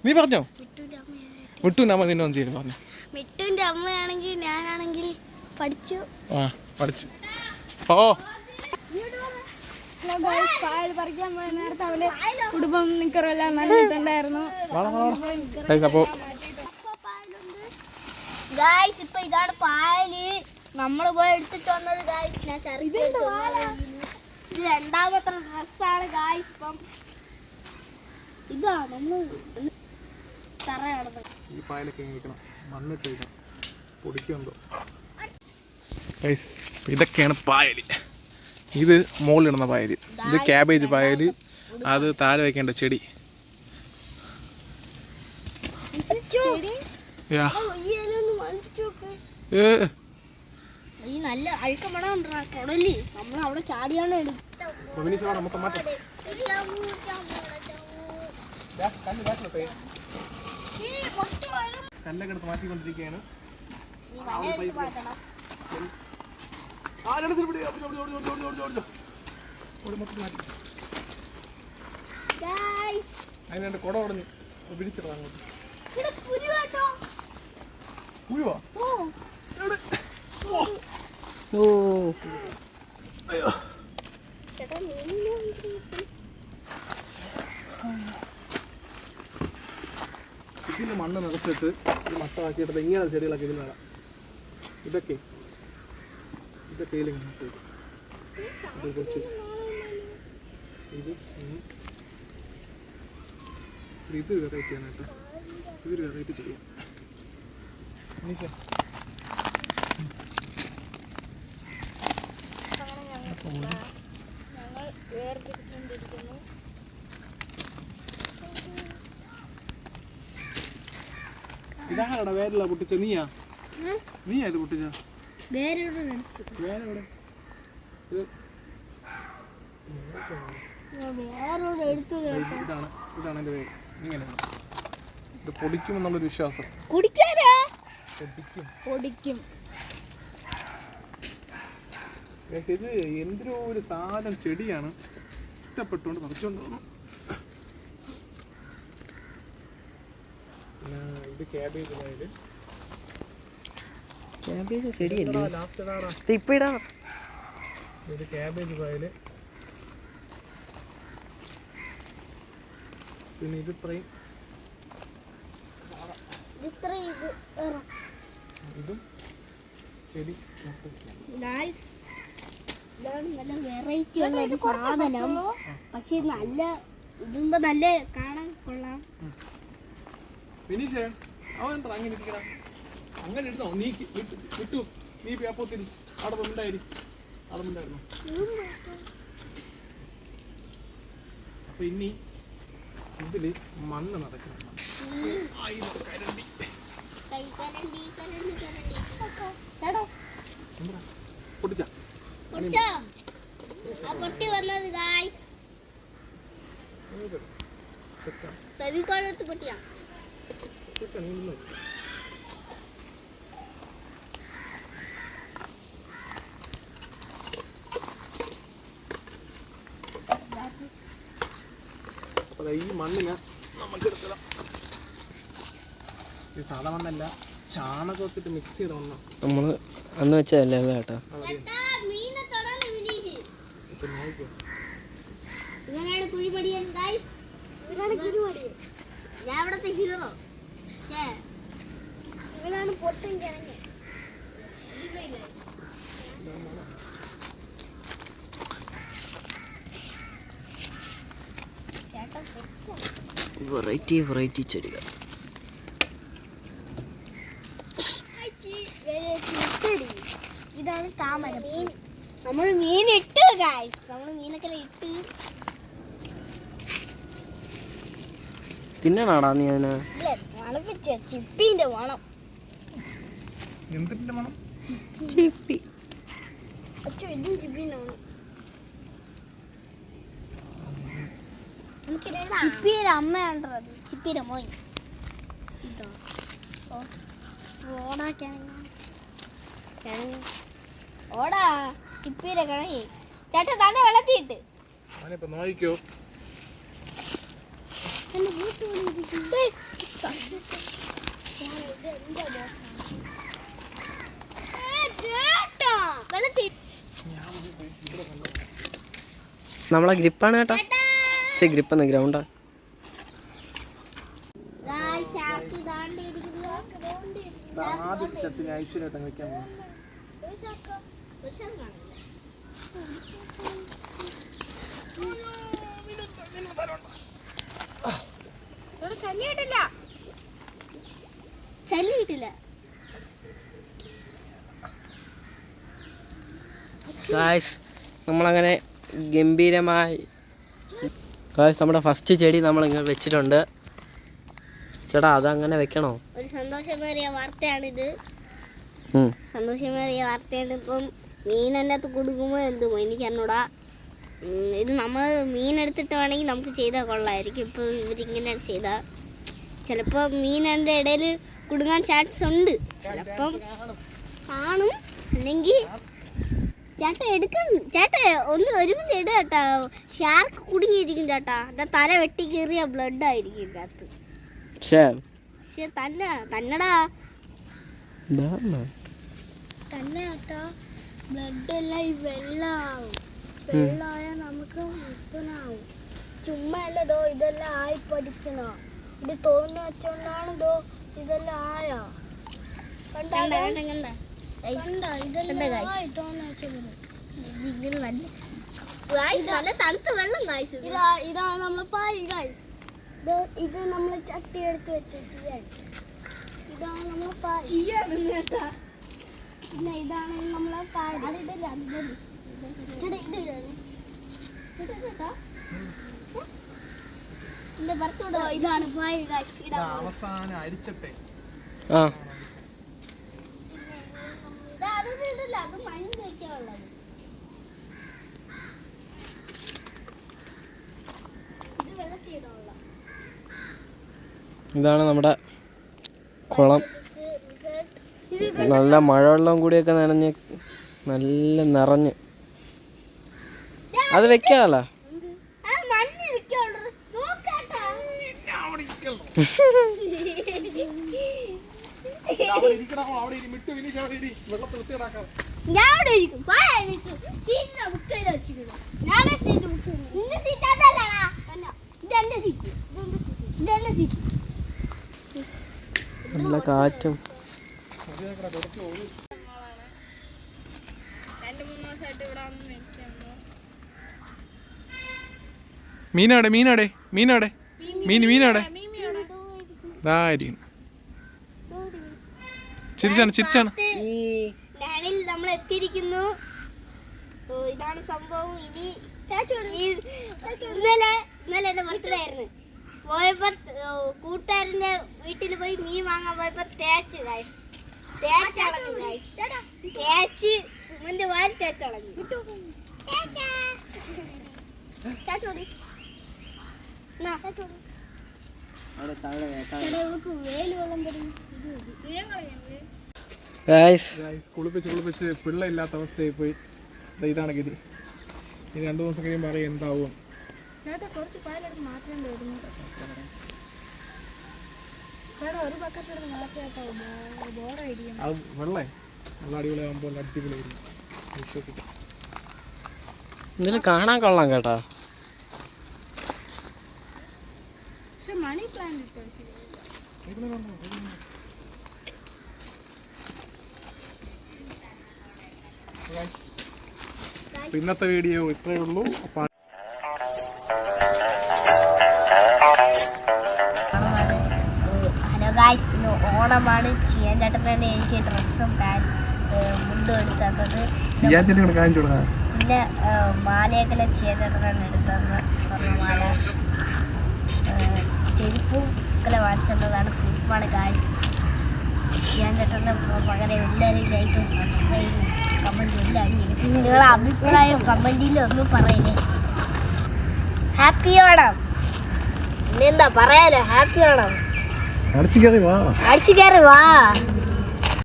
നീ പറഞ്ഞോ? മിട്ടുവിന്റെ അമ്മ നിന്നെ ഒന്നും ചെയ്തു പറഞ്ഞു. മിട്ടുവിന്റെ അമ്മയാണെങ്കിൽ ഞാനാണെങ്കിൽ പഠിച്ചു. പഠിച്ചു. ഓ പായൽ പറിക്കാൻ പോയ നേരത്തെ അവന്റെ കുടുംബം നിക്കറെല്ലാം നനഞ്ഞിട്ടുണ്ടായിരുന്നു. ഗായ്സ് ഇപ്പൊ ഇതാണ് പായല്. നമ്മള് പോയി എടുത്തിട്ട് വന്നത് ഗായ്സ്. ഞാൻ ഇത് രണ്ടാമത്തെ ഡ്രസ്സാണ് ഗായ്സ്. ഇപ്പം ഇതാ നമ്മള് തറ നടന്നത്. ഈ പായലൊക്കെ മണ്ണിട്ട് പൊടിക്കുണ്ടോ? ഇതൊക്കെയാണ് പായല്. ഇത് മുകളിലിടുന്ന പായല്. ഇത് ക്യാബേജ് പായല്. അത് താഴെ വെക്കേണ്ട ചെടി. ഈ നല്ല അഴുക്ക മണം കൊടലി. നമ്മൾ അവിടെ ചാടിയാണ് കല്ലൊക്കെ എടുത്ത് മാറ്റിക്കൊണ്ടിരിക്കുകയാണ്. അതിനെ കുട ഉടഞ്ഞു പിടിച്ചിടാ അങ്ങോട്ട്. പുഴുവാ? ഇതിന് മണ്ണ് നിറച്ചിട്ട് മട്ടമാക്കിയിട്ട് ഇങ്ങനെ ചെടികളൊക്കെ ഇതിൽ നടാം. ഇതൊക്കെ ഇതിലിങ്ങനെ നട്ടു. ഇത് വെറൈറ്റി ആണ് കേട്ടോ. ഇതൊരു വെറൈറ്റി ചെയ്യാം. ഇതാണോടാ വേരല്ല പൊട്ടിച്ച? നീയാ ഇത് പൊട്ടിച്ച? വേരെവിടെ? ഇതാണ് എൻ്റെ വേര്. ഇങ്ങനെയാണ് ഇത് പൊടിക്കുമെന്നുള്ളൊരു വിശ്വാസം. പൊടിക്കും. ഇത് എന്തൊരു ഒരു സാധനം ചെടിയാണ്. ഇഷ്ടപ്പെട്ടുകൊണ്ട് പറിച്ചുകൊണ്ട് വന്നു. പിന്നെ ഇത് ക്യാബേജ് പായല്. ക്യാബേജ് ചെടിയല്ലേ? ഇത് ക്യാബേജ് പായല്. പിന്നെ ഇത് ഇത്രയും ഇതും ചെടി. ഇതാണ് നല്ല വെറൈറ്റി ഉള്ള ഒരു സാധനം. പക്ഷെ നല്ല ഇടുമ്പോ നല്ല കാണാൻ കൊള്ളാം. ഫിനിഷേ അവൻ അങ്ങനെ ഇരിക്കണം. അങ്ങനെ ഇടുന്നോ? നീ വിട്ടു. നീ അപ്പോ തിരി അവിടെ ഉണ്ടായിരുന്നു. അപ്പൊ ഇനി ഇതില് മണ്ണ് നടക്കണം. പൊട്ടിച്ച പൊട്ടി വന്നത് പൊട്ടിയാ. ഈ മണ്ണിന് നമുക്ക് എടുക്കണം. ഇത് സാധാ മണ്ണല്ല, ചാണകമൊക്കെ മിക്സ് ചെയ്ത മണ്ണ. നമ്മള് അന്ന് വെച്ചതല്ലേ കേട്ടോ. ഇവനാണ് കുഴിമടിയൻ ഗൈസ്. ഞാൻ ഇവിടത്തെ ഹീറോ. ഇവനാണ് പൊട്ടും കിഴങ്ങ്. വെറൈറ്റി ചെടികൾ. ഇതാണ് താമര. നമ്മൾ മീൻ ഇട്ട് ഗൈസ്. നമ്മൾ മീനൊക്കെ ഇട്ട് തിന്നണാടാ നീ അതിനെ? മണപ്പിച്ച ചിപ്പിന്റെ മണം. എന്തിന്റെ മണം? ചിപ്പി. അച്ഛൻ ഇതും ചിപ്പിന്റെ മണം. ചിപ്പിയുടെ അമ്മയാണ്ടത്. ചിപ്പിയുടെ മോൻ. ഇതോ ഓടാ കിഴങ്ങ്. ഓടാ ചിപ്പിയുടെ കിഴങ്ങി. ചേട്ടാ തന്നെ വെള്ളത്തിയിട്ട് നോക്കിക്കോ. നമ്മളെ ഗ്രിപ്പാണ് കേട്ടോ. ഗ്രിപ്പെന്ന് ഗ്രൗണ്ടാ. ചല്ലിയിട്ടില്ല. നമ്മളങ്ങനെ ഗംഭീരമായി നമ്മുടെ ഫസ്റ്റ് ചെടി നമ്മളിങ്ങനെ വെച്ചിട്ടുണ്ട്. ചേട്ടാ അതങ്ങനെ വെക്കണോ? ഒരു സന്തോഷമേറിയ വാർത്തയാണിത്. സന്തോഷമേറിയ വാർത്തയാണ്. ഇപ്പം മീൻ എൻ്റെ അകത്ത് കൊടുക്കുമ്പോൾ എന്തും എനിക്കറിഞ്ഞൂടാ. ഇത് നമ്മൾ മീൻ എടുത്തിട്ട് വേണമെങ്കിൽ നമുക്ക് ചെയ്താൽ കൊള്ളായിരിക്കും. ഇപ്പോൾ ഇവരിങ്ങനെ ചെയ്താൽ ചിലപ്പോൾ മീൻ എൻ്റെ ഇടയിൽ കുടുങ്ങാൻ ചാൻസ് ഉണ്ട്. ചിലപ്പം കാണും, അല്ലെങ്കിൽ ചേട്ടാ എടുക്കണം. ചേട്ടാ ഒരു മിനിറ്റ് ഇടുക കേട്ടാ. ഷാർക്ക് കുടുങ്ങിയിരിക്കും ചേട്ടാ. എൻ്റെ തല വെട്ടി കയറിയ ബ്ലഡ് ആയിരിക്കും ഇതിൻ്റെ അകത്ത്. പക്ഷെ തന്നെടാ തന്നെ കേട്ടോ. ബ്ലഡ് എല്ലാം ഈ വെള്ളമാവും. വെള്ളമായാൽ നമുക്ക് മിസ്സനാവും. ചുമ്മാ അല്ലതോ ഇതെല്ലാം ആയി പഠിക്കണോ. ഇത് തോന്നുന്ന വെച്ചോണ്ടാണ് ഇതോ ഇതെല്ലാം ആയോ. നല്ല തണുത്ത വെള്ളം കായ്ച്ചു. ഇതാണ് നമ്മളെ പായ് കായ്സ്. ഇത് നമ്മൾ ചട്ടി എടുത്ത് വെച്ച് ചെയ്യാൻ. ഇതാണ് നമ്മളെ പായ് കേട്ടാ. പിന്നെ ഇതാണ് നമ്മളെ പായ്. അതിടല്ല ഇതാണ് പായ് കായ്സ്. അവസാനം അരിച്ചട്ടെ. അതൊന്നും ഇടില്ല, അത് മണ്ണ് കഴിക്കാനുള്ളത്. ഇത് വെള്ളത്തിടാനുള്ള. ഇതാണ് നമ്മുടെ കുളം. നല്ല മഴവെള്ളം കൂടിയൊക്കെ നനഞ്ഞ് നല്ല നിറഞ്ഞ് അത് വെക്കാമല്ലോ. നല്ല കാറ്റും. 2-3 ദിവസമായിട്ട് ഇവിടെ വന്ന് നിൽക്കുന്നു. മീനാടെ മീനാടെ മീനാടെ മീനാടെ ചിരിച്ചാണ്. ഞാനിൽ നമ്മൾ എത്തിയിരിക്കുന്നു. ഇതാണ് സംഭവം. ഇനി ഇന്നലെ എന്റെ ബർത്ത്ഡേ ആയിരുന്നു. പോയപ്പോ കൂട്ടുകാരന്റെ വീട്ടിൽ പോയി മീൻ വാങ്ങാൻ പോയപ്പോ തേച്ച് സുമന്റെ വാരി തേച്ചളഞ്ഞു. കുളിപ്പിച്ച് പിള്ള ഇല്ലാത്ത അവസ്ഥയായി പോയി. ഇതാണ് ഗതി. ഇനി 2 ദിവസം കഴിയുമ്പോൾ അറിയാം എന്താവും. അത് വെള്ളേ നല്ല അടിപൊളിയാകുമ്പോൾ അടിപൊളിയായിരിക്കും. ഇതിൽ കാണാൻ കൊള്ളാം കേട്ടോ. മണി പ്ലാന്റ് ഇന്നത്തെ വീഡിയോ ഇത്രയേ ഉള്ളൂ. ഹലോ ഗായ്സ്, ഇന്ന് ഓണമാണ്. ചിയാൻ ചേട്ടൻ തന്നെ എനിക്ക് ഡ്രസ്സും മുണ്ടും എടുത്തത്. പിന്നെ മാലയൊക്കെ ചിയാൻ ചേട്ടനാണ് എടുത്തത്. സ്വർണ്ണമാല, ചെരുപ്പും ഒക്കെ വാങ്ങിച്ചതാണ്. ഫ്ലിപ്പാണ് ഗായ്സ്. ചിയാൻ ചേട്ടൻ്റെ പകരം എല്ലാവരും ലൈക്കും സബ്സ്ക്രൈബും കമൻറ്റും എല്ലാം അടിക്കും. നിങ്ങളുടെ അഭിപ്രായം കമൻറ്റിൽ ഒന്ന് പറയണേ. ഹാപ്പി ഓണം. ഇന്നെന്താ പറയാലോ, ഹാപ്പി ഓണം. അടിച്ചു കയറി വാ.